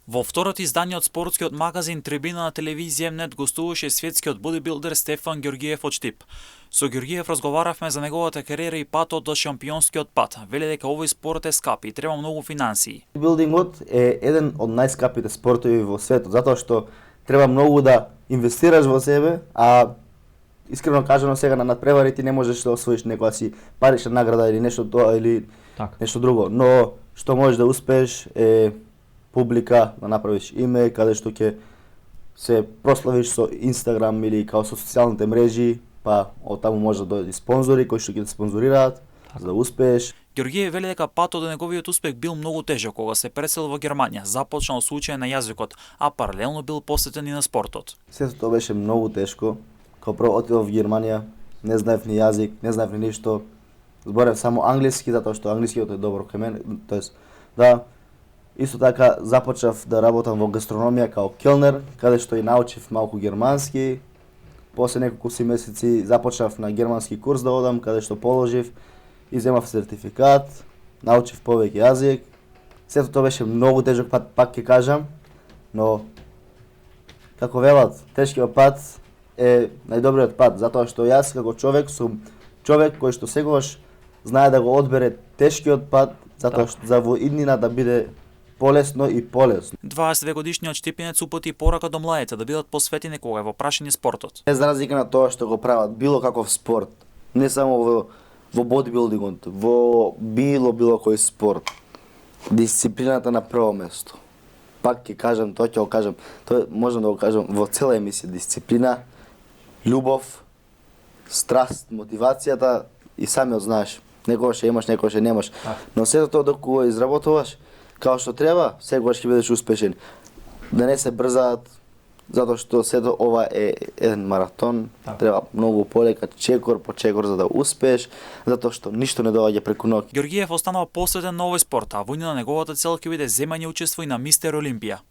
Во второто издание од спортскиот магазин Трибина на телевизија М-нет гостуваше светскиот бодибилдер Стефан Ѓорѓиев од Штип. Со Ѓорѓиев разговаравме за неговата кариера и патот до шампионскиот пат. Веле дека овој спорт е скап и треба многу финансии. Бодибилдингот е еден од најскапите спортови во светот, затоа што треба многу да инвестираш во себе, а искрено кажано сега на надпревари ти не можеш да освоиш некоја си парична награда или нешто тоа или нешто друго, но што можеш да успееш е публика, да направиш име, каде што ќе се прославиш со Инстаграм или као со социјалните мрежи, па од таму може да дојде спонзори кои што ќе те спонзорираат, за да успееш. Ѓорѓиев веле дека патот до неговиот успех бил многу тежок кога се пресел во Германија, започнал со учење на јазикот, а паралелно бил посветен и на спортот. Сето тоа беше многу тешко. Као прво отидов во Германија, не знаев ни јазик, не знаев ни ништо. Зборев само англиски затоа што англискиот е добро кај мене, тоест да. Исто така започнав да работам во гастрономија као келнер, каде што и научив малку германски. После неколку месеци започнав на германски курс да одам, каде што положив и земав сертификат, научив повеќе јазик. Сето тоа беше многу тежок пат, пак ќе кажам, но како велат, тешкиот пат е најдобриот пат, затоа што јас како човек сум човек кој што секогаш знае да го одбере тешкиот пат, затоа што за во иднина да биде полесно и полесно. 22-годишниот штипинец упати порака до младите да бидат посветени кога е во прашање спортот. Без разлика на тоа што го прават било каков спорт, не само во бодибилдингот, во било кој спорт, дисциплината на прво место. Пак ќе кажам, тоа ќе го кажам, тоа можам да го кажам во цела емисија, дисциплина, љубов, страст, мотивацијата и самиот знаеш, некогаш имаш, некогаш немаш, но сето тоа доколку го изработуваш као што треба, секогаш ќе бидеш успешен. Да не се брзаат, затоа што сето ова е еден маратон, треба многу полека, чекор по чекор за да успееш, затоа што ништо не доаѓа преку ноќ. Ѓорѓиев останува посветен на овој спорт, а во на неговата цел ќе биде земање учество и на Мистер Олимпија.